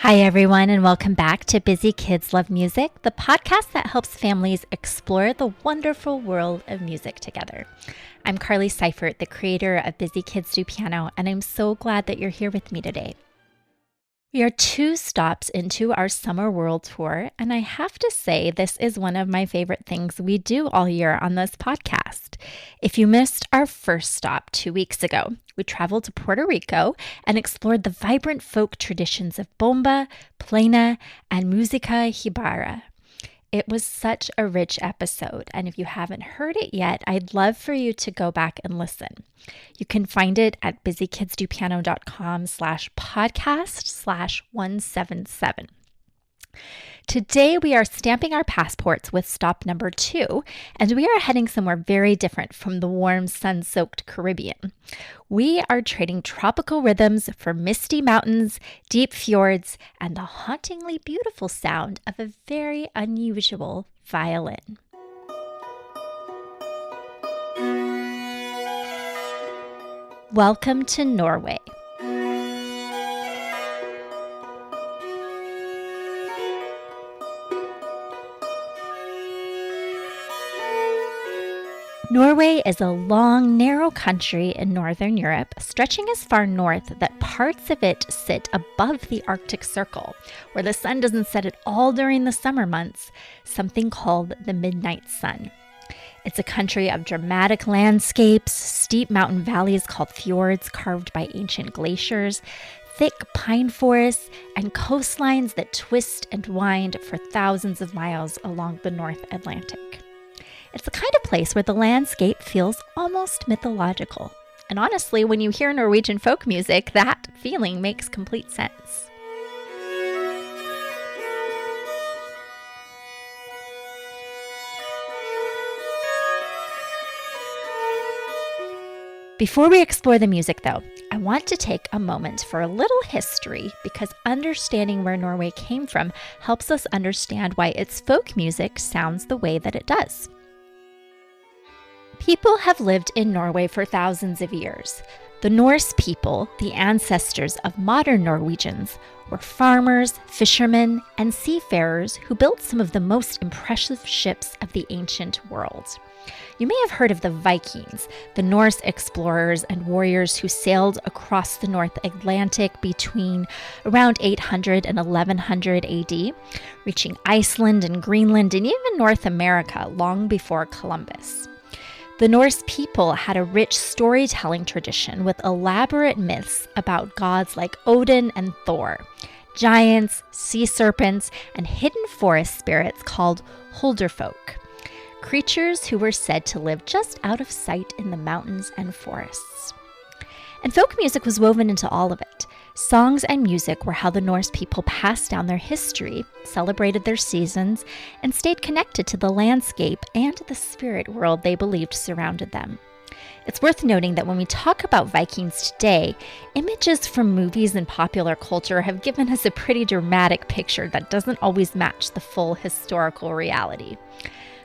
Hi, everyone, and welcome back to Busy Kids Love Music, the podcast that helps families explore the wonderful world of music together. I'm Carly Seifert, the creator of Busy Kids Do Piano, and I'm so glad that you're here with me today. We are 2 stops into our summer world tour, and I have to say this is one of my favorite things we do all year on this podcast. If you missed our first stop 2 weeks ago, we traveled to Puerto Rico and explored the vibrant folk traditions of bomba, plena, and musica jibara. It was such a rich episode, and if you haven't heard it yet, I'd love for you to go back and listen. You can find it at busykidstopiano.com/podcast/177. Today, we are stamping our passports with stop number 2, and we are heading somewhere very different from the warm, sun-soaked Caribbean. We are trading tropical rhythms for misty mountains, deep fjords, and the hauntingly beautiful sound of a very unusual violin. Welcome to Norway. Norway is a long, narrow country in northern Europe, stretching as far north that parts of it sit above the Arctic Circle, where the sun doesn't set at all during the summer months, something called the midnight sun. It's a country of dramatic landscapes, steep mountain valleys called fjords carved by ancient glaciers, thick pine forests, and coastlines that twist and wind for thousands of miles along the North Atlantic. It's the kind of place where the landscape feels almost mythological. And honestly, when you hear Norwegian folk music, that feeling makes complete sense. Before we explore the music, though, I want to take a moment for a little history because understanding where Norway came from helps us understand why its folk music sounds the way that it does. People have lived in Norway for thousands of years. The Norse people, the ancestors of modern Norwegians, were farmers, fishermen, and seafarers who built some of the most impressive ships of the ancient world. You may have heard of the Vikings, the Norse explorers and warriors who sailed across the North Atlantic between around 800 and 1100 AD, reaching Iceland and Greenland and even North America long before Columbus. The Norse people had a rich storytelling tradition with elaborate myths about gods like Odin and Thor, giants, sea serpents, and hidden forest spirits called Hulderfolk, creatures who were said to live just out of sight in the mountains and forests. And folk music was woven into all of it. Songs and music were how the Norse people passed down their history, celebrated their seasons, and stayed connected to the landscape and the spirit world they believed surrounded them. It's worth noting that when we talk about Vikings today, images from movies and popular culture have given us a pretty dramatic picture that doesn't always match the full historical reality.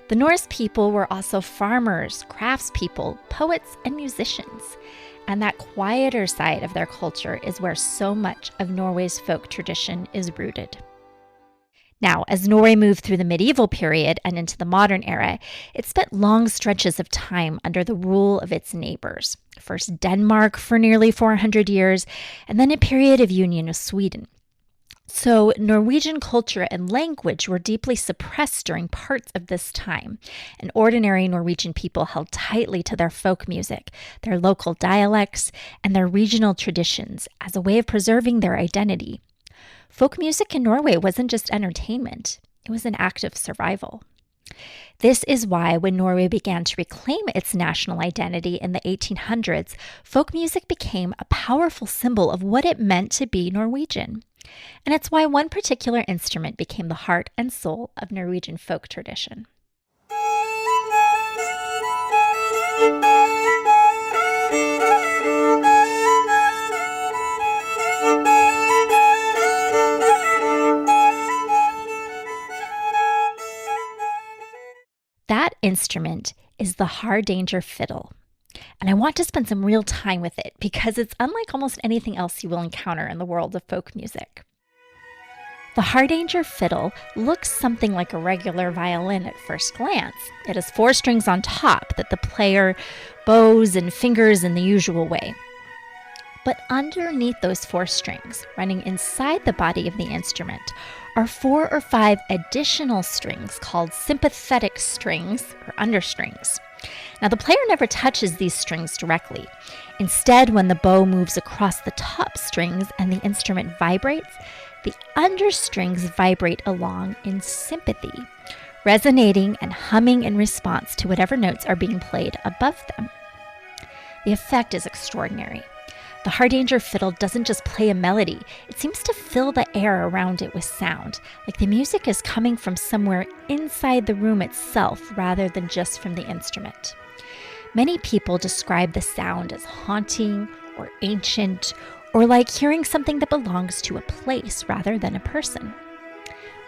The Norse people were also farmers, craftspeople, poets, and musicians. And that quieter side of their culture is where so much of Norway's folk tradition is rooted. Now, as Norway moved through the medieval period and into the modern era, it spent long stretches of time under the rule of its neighbors. First Denmark for nearly 400 years, and then a period of union with Sweden. So Norwegian culture and language were deeply suppressed during parts of this time, and ordinary Norwegian people held tightly to their folk music, their local dialects, and their regional traditions as a way of preserving their identity. Folk music in Norway wasn't just entertainment, it was an act of survival. This is why when Norway began to reclaim its national identity in the 1800s, folk music became a powerful symbol of what it meant to be Norwegian. And it's why one particular instrument became the heart and soul of Norwegian folk tradition. That instrument is the Hardanger fiddle. And I want to spend some real time with it because it's unlike almost anything else you will encounter in the world of folk music. The Hardanger fiddle looks something like a regular violin at first glance. It has 4 strings on top that the player bows and fingers in the usual way. But underneath those 4 strings, running inside the body of the instrument, are 4 or 5 additional strings called sympathetic strings or understrings. Now, the player never touches these strings directly. Instead, when the bow moves across the top strings and the instrument vibrates, the understrings vibrate along in sympathy, resonating and humming in response to whatever notes are being played above them. The effect is extraordinary. The Hardanger fiddle doesn't just play a melody, it seems to fill the air around it with sound, like the music is coming from somewhere inside the room itself rather than just from the instrument. Many people describe the sound as haunting or ancient, or like hearing something that belongs to a place rather than a person.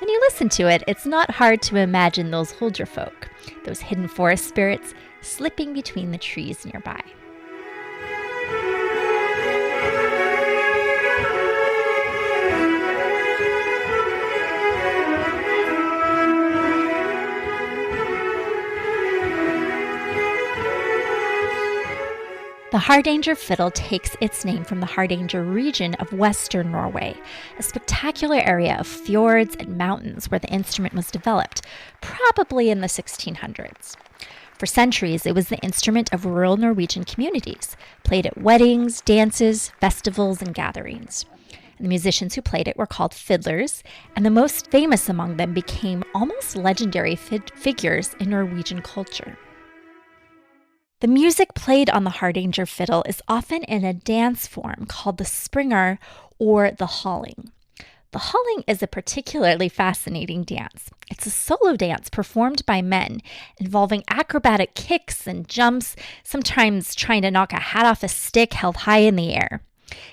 When you listen to it, it's not hard to imagine those Huldra folk, those hidden forest spirits, slipping between the trees nearby. The Hardanger fiddle takes its name from the Hardanger region of western Norway, a spectacular area of fjords and mountains where the instrument was developed, probably in the 1600s. For centuries, it was the instrument of rural Norwegian communities, played at weddings, dances, festivals, and gatherings. And the musicians who played it were called fiddlers, and the most famous among them became almost legendary figures in Norwegian culture. The music played on the Hardanger fiddle is often in a dance form called the springer or the halling. The halling is a particularly fascinating dance. It's a solo dance performed by men involving acrobatic kicks and jumps, sometimes trying to knock a hat off a stick held high in the air.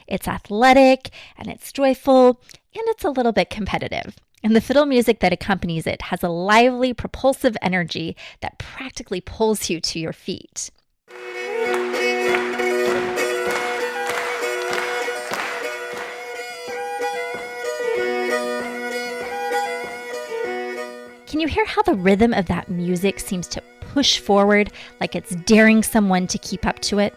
It's athletic and it's joyful and it's a little bit competitive. And the fiddle music that accompanies it has a lively, propulsive energy that practically pulls you to your feet. Can you hear how the rhythm of that music seems to push forward like it's daring someone to keep up to it?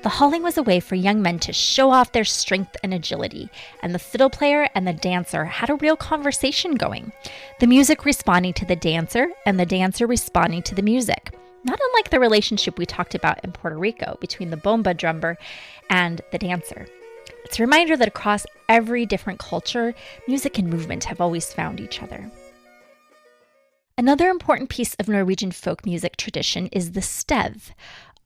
The halling was a way for young men to show off their strength and agility, and the fiddle player and the dancer had a real conversation going. The music responding to the dancer, and the dancer responding to the music. Not unlike the relationship we talked about in Puerto Rico between the bomba drummer and the dancer. It's a reminder that across every different culture, music and movement have always found each other. Another important piece of Norwegian folk music tradition is the stev,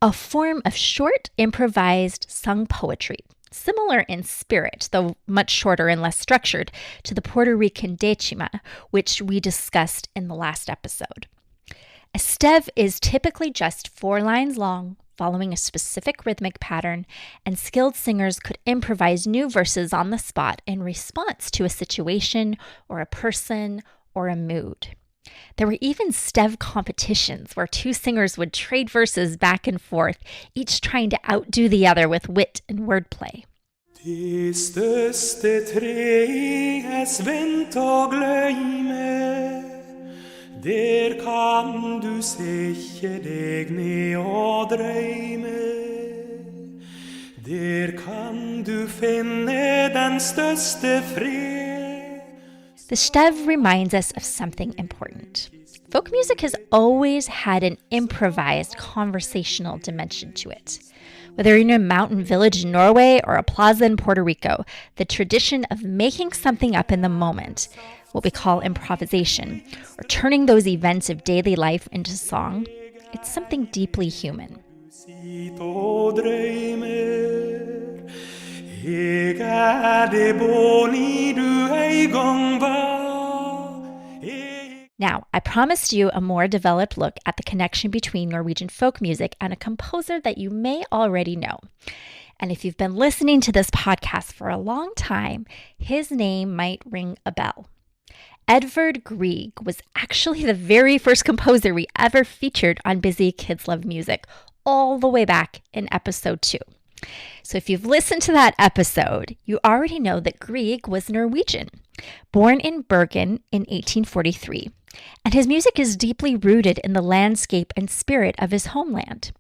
a form of short, improvised, sung poetry, similar in spirit, though much shorter and less structured, to the Puerto Rican decima, which we discussed in the last episode. A stev is typically just 4 lines long, following a specific rhythmic pattern, and skilled singers could improvise new verses on the spot in response to a situation or a person or a mood. There were even stev competitions where 2 singers would trade verses back and forth, each trying to outdo the other with wit and wordplay. Det største treet er svent og gløyme, der kan du sette deg ned og drøyme, der kan du finne den største fred. The stev reminds us of something important. Folk music has always had an improvised conversational dimension to it. Whether you're in a mountain village in Norway or a plaza in Puerto Rico, the tradition of making something up in the moment, what we call improvisation, or turning those events of daily life into song, it's something deeply human. Now, I promised you a more developed look at the connection between Norwegian folk music and a composer that you may already know. And if you've been listening to this podcast for a long time, his name might ring a bell. Edvard Grieg was actually the very first composer we ever featured on Busy Kids Love Music, all the way back in episode 2. So if you've listened to that episode, you already know that Grieg was Norwegian, born in Bergen in 1843, and his music is deeply rooted in the landscape and spirit of his homeland.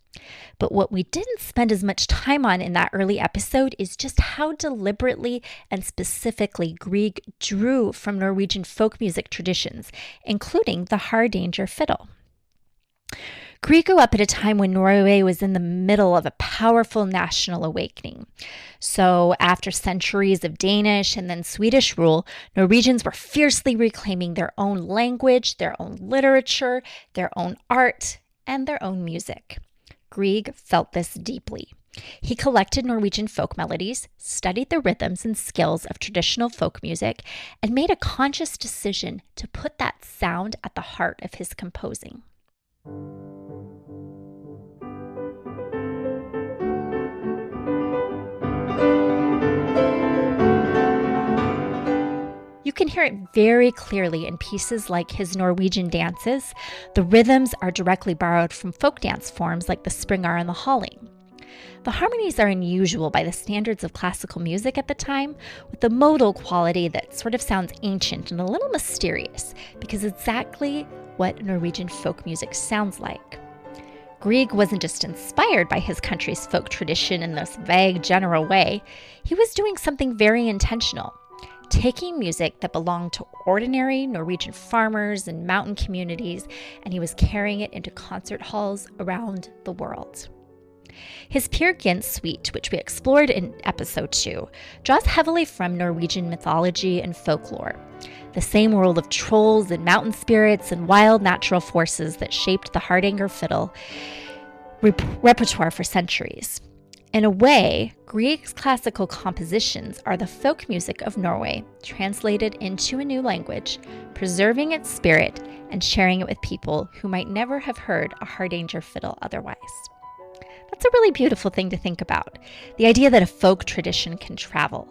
But what we didn't spend as much time on in that early episode is just how deliberately and specifically Grieg drew from Norwegian folk music traditions, including the Hardanger fiddle. Grieg grew up at a time when Norway was in the middle of a powerful national awakening. So after centuries of Danish and then Swedish rule, Norwegians were fiercely reclaiming their own language, their own literature, their own art, and their own music. Grieg felt this deeply. He collected Norwegian folk melodies, studied the rhythms and scales of traditional folk music, and made a conscious decision to put that sound at the heart of his composing. You can hear it very clearly in pieces like his Norwegian dances. The rhythms are directly borrowed from folk dance forms like the springar and the halling. The harmonies are unusual by the standards of classical music at the time, with the modal quality that sort of sounds ancient and a little mysterious, because it's exactly what Norwegian folk music sounds like. Grieg wasn't just inspired by his country's folk tradition in this vague, general way. He was doing something very intentional, taking music that belonged to ordinary Norwegian farmers and mountain communities, and he was carrying it into concert halls around the world. His Peer Gynt suite, which we explored in episode 2, draws heavily from Norwegian mythology and folklore, the same world of trolls and mountain spirits and wild natural forces that shaped the Hardanger fiddle repertoire for centuries. In a way, Grieg's classical compositions are the folk music of Norway, translated into a new language, preserving its spirit and sharing it with people who might never have heard a Hardanger fiddle otherwise. That's a really beautiful thing to think about. The idea that a folk tradition can travel,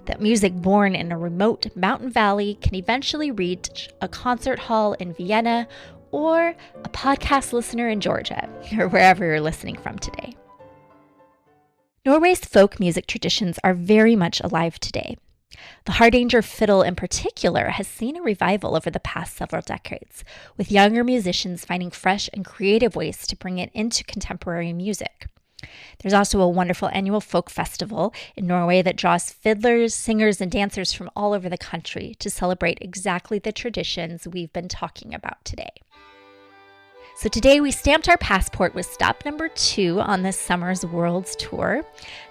that music born in a remote mountain valley can eventually reach a concert hall in Vienna or a podcast listener in Georgia, or wherever you're listening from today. Norway's folk music traditions are very much alive today. The Hardanger fiddle in particular has seen a revival over the past several decades, with younger musicians finding fresh and creative ways to bring it into contemporary music. There's also a wonderful annual folk festival in Norway that draws fiddlers, singers, and dancers from all over the country to celebrate exactly the traditions we've been talking about today. So today we stamped our passport with stop number 2 on this summer's World's Tour,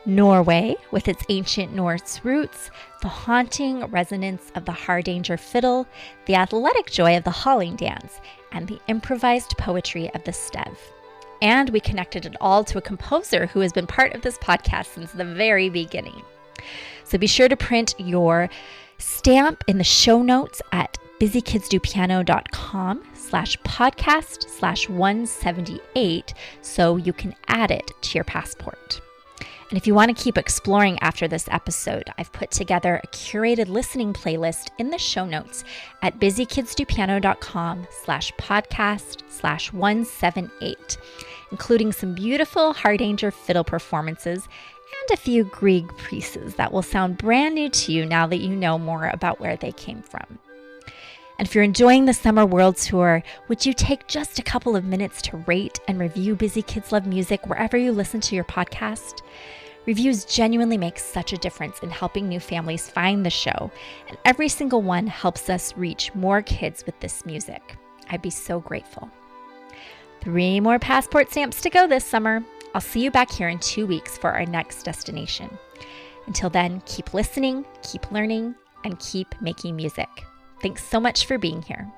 Norway, with its ancient Norse roots, the haunting resonance of the Hardanger fiddle, the athletic joy of the halling dance, and the improvised poetry of the stev. And we connected it all to a composer who has been part of this podcast since the very beginning. So be sure to print your stamp in the show notes at busykidsdopiano.com/podcast/178 so you can add it to your passport. And if you want to keep exploring after this episode, I've put together a curated listening playlist in the show notes at busykidsdopiano.com/podcast/178, including some beautiful Hardanger fiddle performances and a few Grieg pieces that will sound brand new to you now that you know more about where they came from. And if you're enjoying the Summer World Tour, would you take just a couple of minutes to rate and review Busy Kids Love Music wherever you listen to your podcast? Reviews genuinely make such a difference in helping new families find the show, and every single one helps us reach more kids with this music. I'd be so grateful. 3 more passport stamps to go this summer. I'll see you back here in 2 weeks for our next destination. Until then, keep listening, keep learning, and keep making music. Thanks so much for being here.